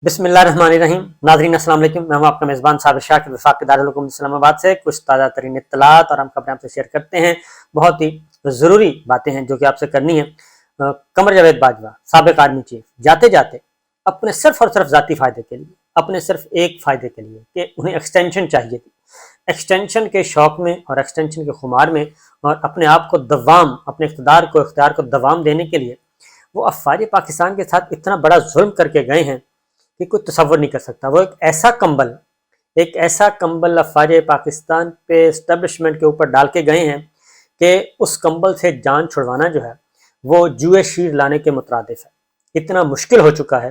بسم اللہ الرحمن الرحیم. ناظرین السلام علیکم. میں ہوں آپ کا میزبان صابر شاکر وفاق دارالعلوم اسلام آباد سے. کچھ تازہ ترین اطلاعات اور ہم خبریں آپ سے شیئر کرتے ہیں. بہت ہی ضروری باتیں ہیں جو کہ آپ سے کرنی ہیں. قمر جاوید باجوہ سابق آرمی چیف جاتے جاتے اپنے صرف اور صرف ذاتی فائدے کے لیے، اپنے صرف ایک فائدے کے لیے کہ انہیں ایکسٹینشن چاہیے تھی، ایکسٹینشن کے شوق میں اور ایکسٹینشن کے خمار میں اور اپنے آپ کو دوام، اپنے اختیار کو دوام دینے کے لیے وہ افواج پاکستان کے ساتھ اتنا بڑا ظلم کر کے گئے ہیں کہ کوئی تصور نہیں کر سکتا. وہ ایک ایسا کمبل افواج پاکستان پہ اسٹیبلشمنٹ کے اوپر ڈال کے گئے ہیں کہ اس کمبل سے جان چھڑوانا جو ہے وہ جوئے شیر لانے کے مترادف ہے. اتنا مشکل ہو چکا ہے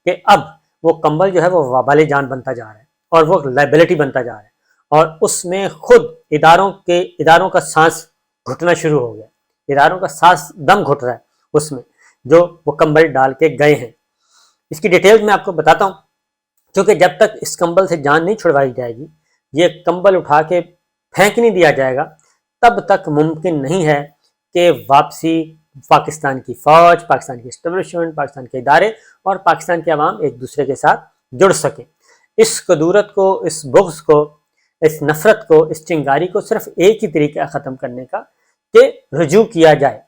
کہ اب وہ کمبل جو ہے وہ وبال جان بنتا جا رہا ہے اور وہ لائبلٹی بنتا جا رہا ہے، اور اس میں خود اداروں کا سانس گھٹنا شروع ہو گیا. اداروں کا سانس دم گھٹ رہا ہے اس میں جو وہ کمبل ڈال کے گئے ہیں. اس کی ڈیٹیلز میں آپ کو بتاتا ہوں، کیونکہ جب تک اس کمبل سے جان نہیں چھڑوائی جائے گی، یہ کمبل اٹھا کے پھینک نہیں دیا جائے گا، تب تک ممکن نہیں ہے کہ واپسی پاکستان کی فوج، پاکستان کی اسٹیبلشمنٹ، پاکستان کے ادارے اور پاکستان کے عوام ایک دوسرے کے ساتھ جڑ سکیں. اس قدورت کو، اس بغض کو، اس نفرت کو، اس چنگاری کو صرف ایک ہی طریقہ ختم کرنے کا کہ رجوع کیا جائے،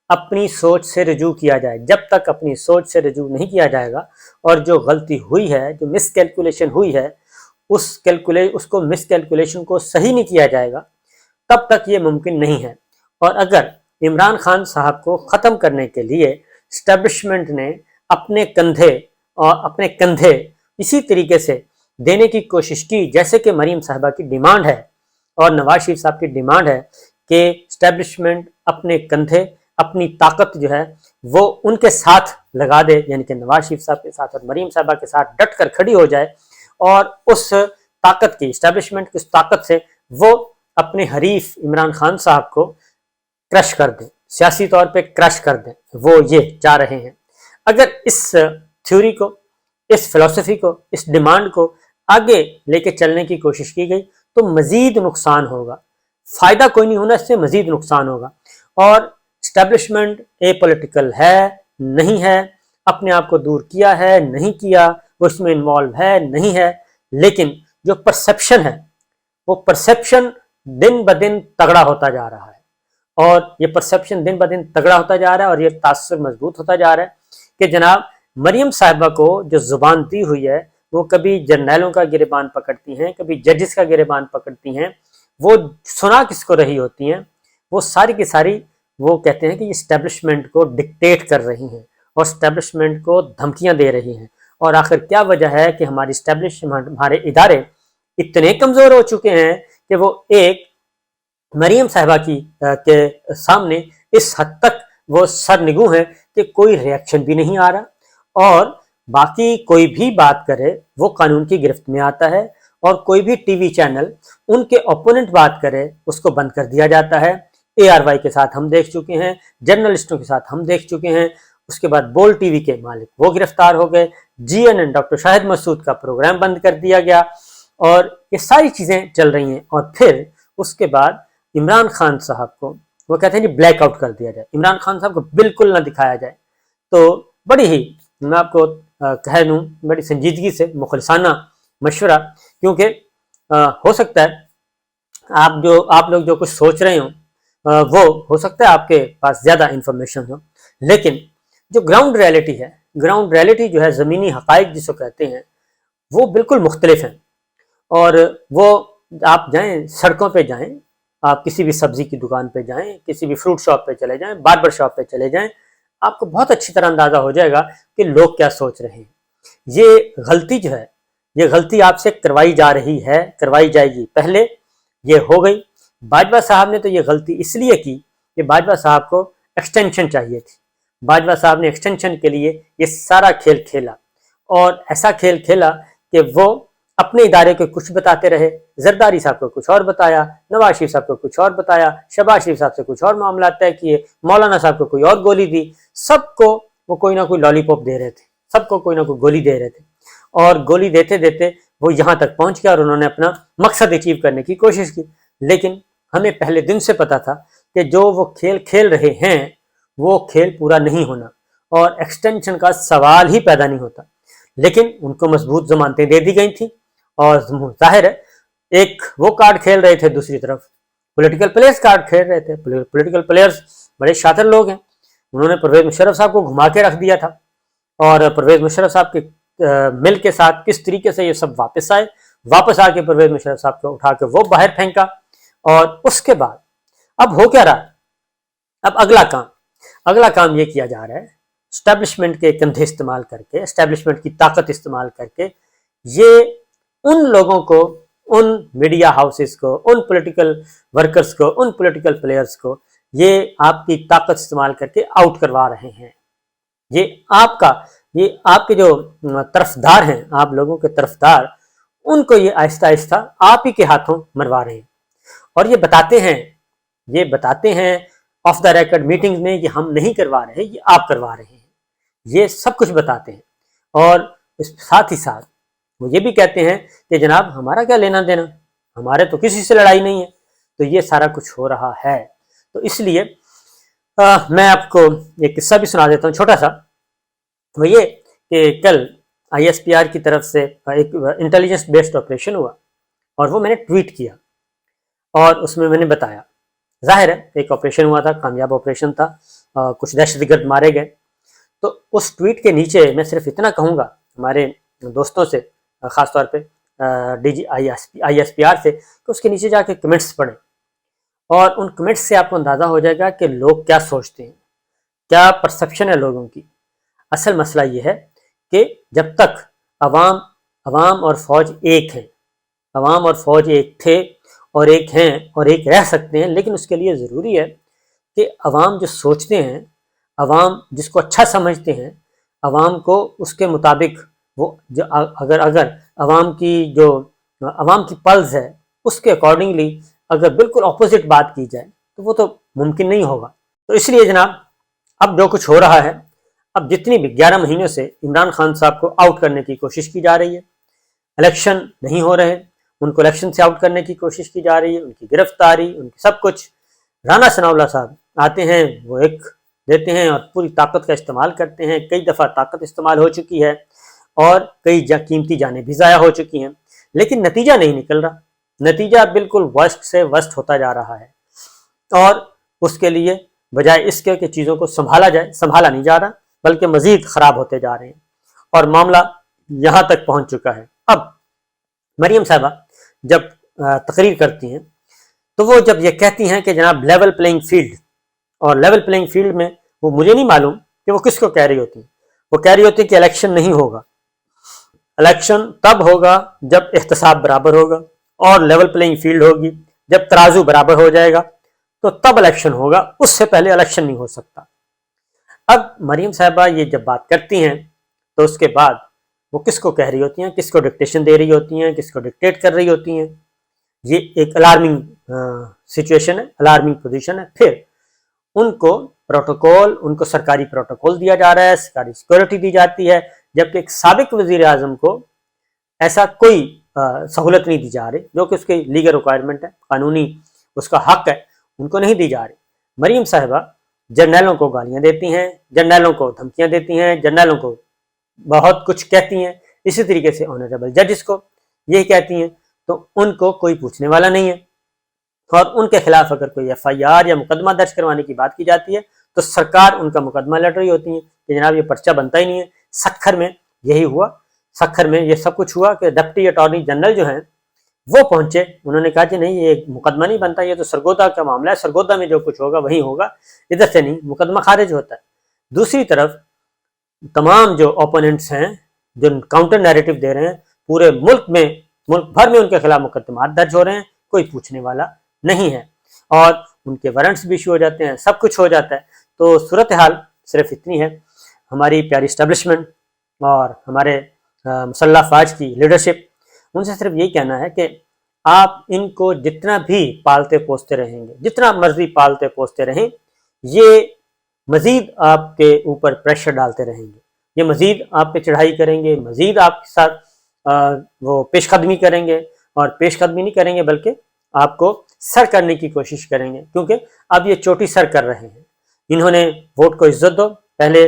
اپنی سوچ سے رجوع کیا جائے. جب تک اپنی سوچ سے رجوع نہیں کیا جائے گا اور جو غلطی ہوئی ہے، جو مس کیلکولیشن ہوئی ہے، اس کو مس کیلکولیشن کو صحیح نہیں کیا جائے گا، تب تک یہ ممکن نہیں ہے. اور اگر عمران خان صاحب کو ختم کرنے کے لیے اسٹیبلشمنٹ نے اپنے کندھے اسی طریقے سے دینے کی کوشش کی جیسے کہ مریم صاحبہ کی ڈیمانڈ ہے اور نواز شریف صاحب کی ڈیمانڈ ہے کہ اسٹیبلشمنٹ اپنے کندھے، اپنی طاقت جو ہے وہ ان کے ساتھ لگا دے، یعنی کہ نواز شریف صاحب کے ساتھ اور مریم صاحبہ کے ساتھ ڈٹ کر کھڑی ہو جائے اور اس طاقت کی، اسٹیبلشمنٹ کی اس طاقت سے وہ اپنے حریف عمران خان صاحب کو کرش کر دیں، سیاسی طور پہ کرش کر دیں. وہ یہ چاہ رہے ہیں. اگر اس تھیوری کو، اس فلسفی کو، اس ڈیمانڈ کو آگے لے کے چلنے کی کوشش کی گئی تو مزید نقصان ہوگا. فائدہ کوئی نہیں ہونا، اس سے مزید نقصان ہوگا. اور اسٹیبلشمنٹ اے پولیٹیکل ہے نہیں ہے، اپنے آپ کو دور کیا ہے نہیں کیا، وہ اس میں انوالو ہے نہیں ہے، لیکن جو پرسیپشن ہے وہ پرسیپشن دن بدن تگڑا ہوتا جا رہا ہے. اور یہ پرسیپشن دن بدن تگڑا ہوتا جا رہا ہے اور یہ تاثر مضبوط ہوتا جا رہا ہے کہ جناب مریم صاحبہ کو جو زبان دی ہوئی ہے وہ کبھی جرنیلوں کا گریبان پکڑتی ہیں، کبھی ججز کا گریبان پکڑتی ہیں. وہ سنا کس کو رہی ہوتی ہیں؟ وہ ساری کی ساری وہ کہتے ہیں کہ یہ اسٹیبلشمنٹ کو ڈکٹیٹ کر رہی ہیں اور اسٹیبلشمنٹ کو دھمکیاں دے رہی ہیں. اور آخر کیا وجہ ہے کہ ہماری اسٹیبلشمنٹ، ہمارے ادارے اتنے کمزور ہو چکے ہیں کہ وہ ایک مریم صاحبہ کے سامنے اس حد تک وہ سرنگوں ہیں کہ کوئی ریاکشن بھی نہیں آ رہا، اور باقی کوئی بھی بات کرے وہ قانون کی گرفت میں آتا ہے، اور کوئی بھی ٹی وی چینل ان کے اوپوننٹ بات کرے اس کو بند کر دیا جاتا ہے. ARY کے ساتھ ہم دیکھ چکے ہیں، جرنلسٹوں کے ساتھ ہم دیکھ چکے ہیں. اس کے بعد بول ٹی وی کے مالک وہ گرفتار ہو گئے، GNN ڈاکٹر شاہد مسعود کا پروگرام بند کر دیا گیا، اور یہ ساری چیزیں چل رہی ہیں. اور پھر اس کے بعد عمران خان صاحب کو وہ کہتے ہیں کہ بلیک آؤٹ کر دیا جائے، عمران خان صاحب کو بالکل نہ دکھایا جائے. تو بڑی ہی میں آپ کو کہہ دوں، بڑی سنجیدگی سے مخلصانہ مشورہ، کیونکہ ہو سکتا ہے آپ لوگ جو کچھ سوچ رہے ہوں وہ ہو سکتا ہے آپ کے پاس زیادہ انفارمیشن ہو، لیکن جو گراؤنڈ ریالٹی ہے، گراؤنڈ ریالٹی جو ہے، زمینی حقائق جس کو کہتے ہیں، وہ بالکل مختلف ہیں. اور وہ آپ جائیں، سڑکوں پہ جائیں، آپ کسی بھی سبزی کی دکان پہ جائیں، کسی بھی فروٹ شاپ پہ چلے جائیں، باربر شاپ پہ چلے جائیں، آپ کو بہت اچھی طرح اندازہ ہو جائے گا کہ لوگ کیا سوچ رہے ہیں. یہ غلطی جو ہے، یہ غلطی آپ سے کروائی جا رہی ہے، کروائی جائے گی. پہلے یہ ہو گئی. باجوہ صاحب نے تو یہ غلطی اس لیے کی کہ باجوہ صاحب کو ایکسٹینشن چاہیے تھی. باجوہ صاحب نے ایکسٹینشن کے لیے یہ سارا کھیل کھیلا، اور ایسا کھیل کھیلا کہ وہ اپنے ادارے کو کچھ بتاتے رہے، زرداری صاحب کو کچھ اور بتایا، نواز شریف صاحب کو کچھ اور بتایا، شہباز شریف صاحب سے کچھ اور معاملات طے کیے، مولانا صاحب کو کوئی اور گولی دی. سب کو وہ کوئی نہ کوئی لالی پاپ دے رہے تھے، سب کو کوئی نہ کوئی گولی دے رہے تھے، اور گولی دیتے دیتے وہ یہاں تک پہنچ گیا اور انہوں نے اپنا مقصد اچیو کرنے کی کوشش کی. لیکن ہمیں پہلے دن سے پتا تھا کہ جو وہ کھیل کھیل رہے ہیں وہ کھیل پورا نہیں ہونا، اور ایکسٹینشن کا سوال ہی پیدا نہیں ہوتا. لیکن ان کو مضبوط ضمانتیں دے دی گئی تھیں، اور ظاہر ہے ایک وہ کارڈ کھیل رہے تھے، دوسری طرف پولیٹیکل پلیئرز کارڈ کھیل رہے تھے۔ پولیٹیکل پلیئرز بڑے شاطر لوگ ہیں، انہوں نے پرویز مشرف صاحب کو گھما کے رکھ دیا تھا، اور پرویز مشرف صاحب کے مل کے ساتھ کس طریقے سے یہ سب واپس آئے، واپس آ کے پرویز مشرف صاحب کو اٹھا کے وہ باہر پھینکا۔ اور اس کے بعد اب ہو کیا رہا ہے؟ اب اگلا کام یہ کیا جا رہا ہے، اسٹیبلشمنٹ کے کندھے استعمال کر کے، اسٹیبلشمنٹ کی طاقت استعمال کر کے، یہ ان لوگوں کو، ان میڈیا ہاؤسز کو، ان پولیٹیکل ورکرز کو، ان پولیٹیکل پلیئرز کو یہ آپ کی طاقت استعمال کر کے آؤٹ کروا رہے ہیں۔ یہ آپ کے جو طرفدار ہیں، آپ لوگوں کے طرفدار، ان کو یہ آہستہ آہستہ آپ ہی کے ہاتھوں مروا رہے ہیں، اور یہ بتاتے ہیں آف دا ریکارڈ میٹنگز میں کہ ہم نہیں کروا رہے، یہ آپ کروا رہے ہیں، یہ سب کچھ بتاتے ہیں۔ اور ساتھ ہی ساتھ وہ یہ بھی کہتے ہیں کہ جناب ہمارا کیا لینا دینا، ہمارے تو کسی سے لڑائی نہیں ہے۔ تو یہ سارا کچھ ہو رہا ہے۔ تو اس لیے میں آپ کو ایک قصہ بھی سنا دیتا ہوں چھوٹا سا۔ وہ یہ کہ کل آئی ایس پی آر کی طرف سے ایک انٹیلیجنس بیسڈ آپریشن ہوا، اور وہ میں نے ٹویٹ کیا، اور اس میں نے بتایا، ظاہر ہے ایک آپریشن ہوا تھا، کامیاب آپریشن تھا، کچھ دہشت گرد مارے گئے۔ تو اس ٹویٹ کے نیچے میں صرف اتنا کہوں گا ہمارے دوستوں سے، خاص طور پہ D G I S P R سے، کہ اس کے نیچے جا کے کمنٹس پڑھیں، اور ان کمنٹس سے آپ کو اندازہ ہو جائے گا کہ لوگ کیا سوچتے ہیں، کیا پرسپشن ہے لوگوں کی۔ اصل مسئلہ یہ ہے کہ جب تک عوام اور فوج ایک ہیں، عوام اور فوج ایک تھے اور ایک ہیں اور ایک رہ سکتے ہیں، لیکن اس کے لیے ضروری ہے کہ عوام جو سوچتے ہیں، عوام جس کو اچھا سمجھتے ہیں، عوام کو اس کے مطابق وہ اگر عوام کی پلز ہے اس کے اکارڈنگلی اگر بالکل اپوزٹ بات کی جائے تو وہ تو ممکن نہیں ہوگا۔ تو اس لیے جناب اب جو کچھ ہو رہا ہے، اب جتنی بھی 11 مہینوں سے عمران خان صاحب کو آؤٹ کرنے کی کوشش کی جا رہی ہے، الیکشن نہیں ہو رہے، ان کو الیکشن سے آؤٹ کرنے کی کوشش کی جا رہی ہے، ان کی گرفتاری، ان کی سب کچھ۔ رانا ثناءاللہ صاحب آتے ہیں، وہ ایک دیتے ہیں اور پوری طاقت کا استعمال کرتے ہیں، کئی دفعہ طاقت استعمال ہو چکی ہے، اور کئی قیمتی جانیں بھی ضائع ہو چکی ہیں، لیکن نتیجہ نہیں نکل رہا، نتیجہ بالکل ورسٹ سے ورسٹ ہوتا جا رہا ہے، اور اس کے لیے بجائے اس کے کہ چیزوں کو سنبھالا جائے، سنبھالا نہیں جا رہا، بلکہ مزید خراب ہوتے جا رہے ہیں، اور معاملہ یہاں تک پہنچ چکا ہے۔ اب مریم صاحبہ جب تقریر کرتی ہیں تو وہ جب یہ کہتی ہیں کہ جناب لیول پلینگ فیلڈ، اور لیول پلینگ فیلڈ میں وہ مجھے نہیں معلوم کہ وہ کس کو کہہ رہی ہوتی ہیں، وہ کہہ رہی ہوتی ہے کہ الیکشن نہیں ہوگا، الیکشن تب ہوگا جب احتساب برابر ہوگا، اور لیول پلینگ فیلڈ ہوگی جب ترازو برابر ہو جائے گا تو تب الیکشن ہوگا، اس سے پہلے الیکشن نہیں ہو سکتا۔ اب مریم صاحبہ یہ جب بات کرتی ہیں تو اس کے بعد وہ کس کو کہہ رہی ہوتی ہیں، کس کو ڈکٹیشن دے رہی ہوتی ہیں، کس کو ڈکٹیٹ کر رہی ہوتی ہیں، یہ ایک الارمنگ سچویشن ہے، الارمنگ پوزیشن ہے۔ پھر ان کو سرکاری پروٹوکول دیا جا رہا ہے، سرکاری سیکورٹی دی جاتی ہے، جبکہ ایک سابق وزیر اعظم کو ایسا کوئی سہولت نہیں دی جا رہی جو کہ اس کی لیگل ریکوائرمنٹ ہے، قانونی اس کا حق ہے، ان کو نہیں دی جا رہی۔ مریم صاحبہ جرنیلوں کو گالیاں دیتی ہیں، جرنیلوں کو دھمکیاں دیتی ہیں، جرنیلوں کو بہت کچھ کہتی ہیں، اسی طریقے سے آنریبل ججز کو یہ کہتی ہیں، تو ان کو کوئی پوچھنے والا نہیں ہے، اور ان کے خلاف اگر کوئی ایف آئی آر یا مقدمہ درج کروانے کی بات کی جاتی ہے تو سرکار ان کا مقدمہ لڑ رہی ہوتی ہے کہ جناب یہ پرچہ بنتا ہی نہیں ہے۔ سکھر میں یہی ہوا، سکھر میں یہ سب کچھ ہوا کہ ڈپٹی اٹارنی جنرل جو ہیں وہ پہنچے، انہوں نے کہا کہ نہیں یہ مقدمہ نہیں بنتا، یہ تو سرگودا کا معاملہ ہے، سرگودا میں جو کچھ ہوگا وہی ہوگا، ادھر سے نہیں، مقدمہ خارج ہوتا ہے۔ دوسری طرف تمام جو اوپوننٹس ہیں جو کاؤنٹر نیریٹو دے رہے ہیں، پورے ملک بھر میں ان کے خلاف مقدمات درج ہو رہے ہیں، کوئی پوچھنے والا نہیں ہے، اور ان کے وارنٹس بھی ایشو ہو جاتے ہیں، سب کچھ ہو جاتا ہے۔ تو صورتحال صرف اتنی ہے، ہماری پیاری اسٹیبلشمنٹ اور ہمارے مسلح افواج کی لیڈرشپ، ان سے صرف یہی کہنا ہے کہ آپ ان کو جتنا بھی پالتے پوستے رہیں گے، جتنا مرضی پالتے پوستے رہیں، یہ مزید آپ کے اوپر پریشر ڈالتے رہیں گے، یہ مزید آپ پہ چڑھائی کریں گے، مزید آپ کے ساتھ وہ پیش قدمی کریں گے، اور پیش قدمی نہیں کریں گے بلکہ آپ کو سر کرنے کی کوشش کریں گے، کیونکہ اب یہ چوٹی سر کر رہے ہیں۔ انہوں نے ووٹ کو عزت دو، پہلے